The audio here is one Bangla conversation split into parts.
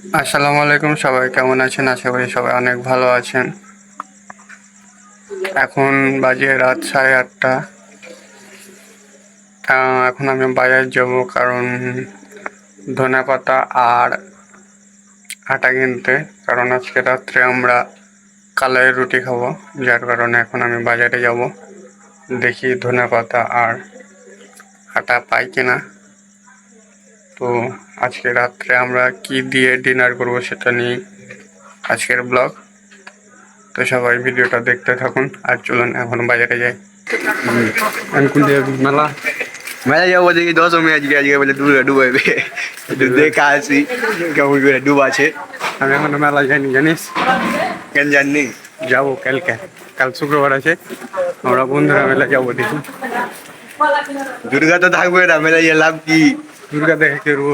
আসসালামু আলাইকুম, সবাই কেমন আছেন? আশা করি সবাই অনেক ভালো আছেন। এখন বাজে রাত 8:30। এখন আমি বাজার যাব, কারণ ধনেপাতা আর আটা কিনতে, কারণ আজকে রাত্রে আমরা কালাই রুটি খাবো। যার কারণে এখন আমি বাজারে যাব, দেখি ধনেপাতা আর আটা পাই কিনা। তো আজকে রাত্রে আমরা কি দিয়ে ডিনার করব সেটা নিয়ে আজকের ব্লগ। তো সবাই ভিডিওটা দেখতে থাকুন, আর চলুন এখন বাজারে যাই। মেলা মেলা যাবো দেখি 10 আজকে আজকে বলে ডুবাইবে একটু দেখা আসি কেমন করে ডুবাছে। আমি এখনো মেলা যাইনি, জানিস? কেন জাননি? যাবো কাল শুক্রবার আছে, আমরা বন্ধুরা মেলা যাবো, দেখি। দুর্গা তো থাকবে না, মেলা গিয়ে লাভ কি? দুর্গা দেখে করবো।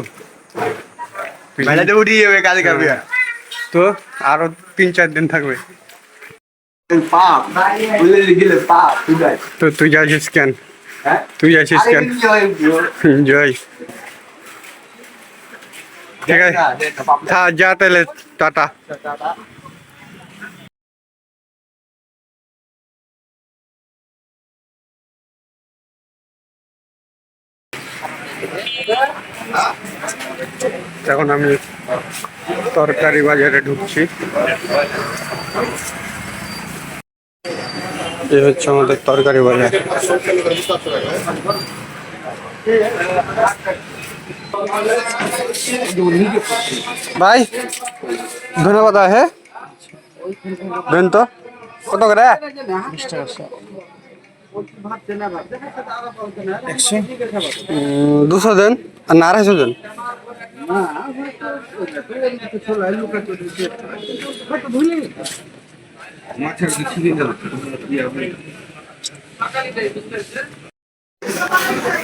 মেলাতে উঠিয়ে যাবে কাল কাবে। তো আরো 3-4 দিন থাকবে। পাপ বলে গেলে পাপ তুই তো তুই যাচ্ছিস কেন? হ্যাঁ তুই যাচ্ছিস কেন? জয়। ঠিক আছে, যা তাহলে, টাটা। এখন আমি তরকারি বাজারে ঢুকছি। এই হচ্ছে আমাদের তরকারি বাজার। ভাই, ধন্যবাদ। হ্যাঁ দেন তো, কত করে? 200 দেন, আর না 250 দেন।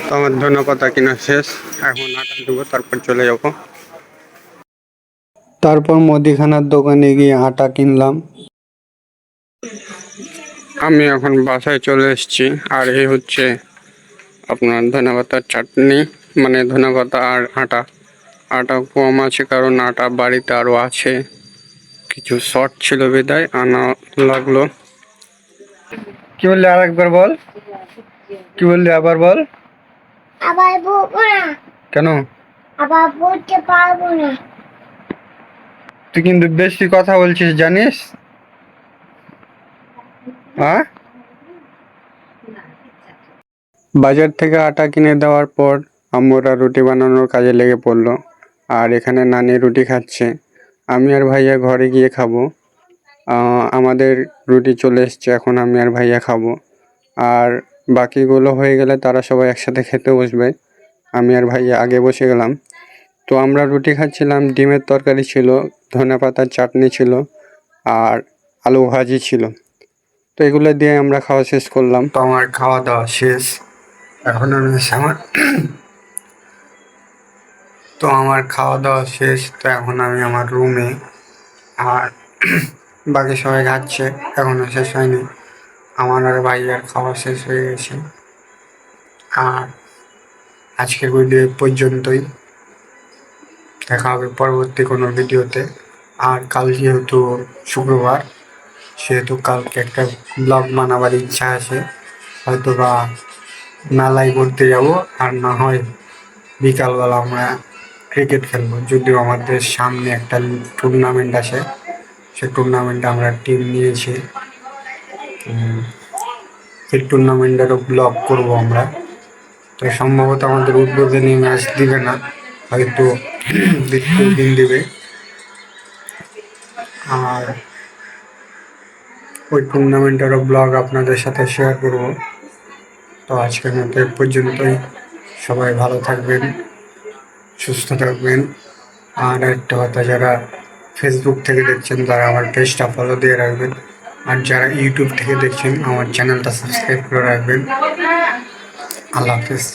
তো আমার ধনেপাতা কিনা শেষ, এখন আটা দেবো, তারপর চলে যাব। তারপর মুদিখানার দোকানে গিয়ে আটা কিনলাম। আমি এখন বাসায় চলে এসেছি, আর এই হচ্ছে আপনার ধনেপাতার চাটনি, মানে ধনেপাতা আর আটা। আটা কম আছে, কারণ আটা বাড়িতে আরও আছে, কিছু শর্ট ছিল বিদায় আনা লাগলো। কি বললি, আর একবার বল। কি বললি, আবার বল। আবার বলবো না। কেন? আবার বলতে পারবো না। তুই কিন্তু বেশি কথা বলছিস, জানিস? হ্যাঁ, বাজার থেকে আটা কিনে দেওয়ার পর আমরা রুটি বানানোর কাজে লেগে পড়লো। আর এখানে নানি রুটি খাচ্ছে, আমি আর ভাইয়া ঘরে গিয়ে খাবো। আমাদের রুটি চলে এসছে, এখন আমি আর ভাইয়া খাবো। আর বাকিগুলো হয়ে গেলে তারা সবাই একসাথে খেতে বসবে। আমি আর ভাইয়া আগে বসে গেলাম। তো আমরা রুটি খাচ্ছিলাম, ডিমের তরকারি ছিল, ধনেপাতার চাটনি ছিল, আর আলু ভাজি ছিল। তো এগুলো দিয়ে আমরা খাওয়া শেষ করলাম। তো আমার খাওয়া দাওয়া শেষ, এখন আমি আমার খাওয়া দাওয়া শেষ। তো এখন আমি আমার রুমে, আর বাকি সবাই খাচ্ছে, এখনো শেষ হয়নি। আমার আর ভাইয়ার খাওয়া শেষ হয়ে গেছে। আর আজকের ভিডিও পর্যন্তই, দেখা হবে পরবর্তী কোনো ভিডিওতে। আর কাল যেহেতু শুক্রবার, সেহেতু কালকে একটা ব্লগ বানাবার ইচ্ছা আছে। হয়তো বা মেলায় ঘুরতে যাব, আর না হয় বিকালবেলা আমরা ক্রিকেট খেলবো। যদিও আমাদের সামনে একটা টুর্নামেন্ট আছে, সেই টুর্নামেন্টে আমরা টিম নিয়েছি। সেই টুর্নামেন্টেরও ব্লগ করব আমরা। তো সম্ভবত আমাদের উদ্বোধনী ম্যাচ দিবে না, হয়তো দ্বিতীয় দিন দেবে। আর ওই টুর্নামেন্টেরও ব্লগ আপনাদের সাথে শেয়ার করব। তো আজকের মতো এ পর্যন্তই। সবাই ভালো থাকবেন, সুস্থ থাকবেন। আর একটা কথা, যারা ফেসবুক থেকে দেখছেন তারা আমার পেজটা ফলো দিয়ে রাখবেন, আর যারা ইউটিউব থেকে দেখছেন আমার চ্যানেলটা সাবস্ক্রাইব করে রাখবেন। আল্লাহ হাফিজ।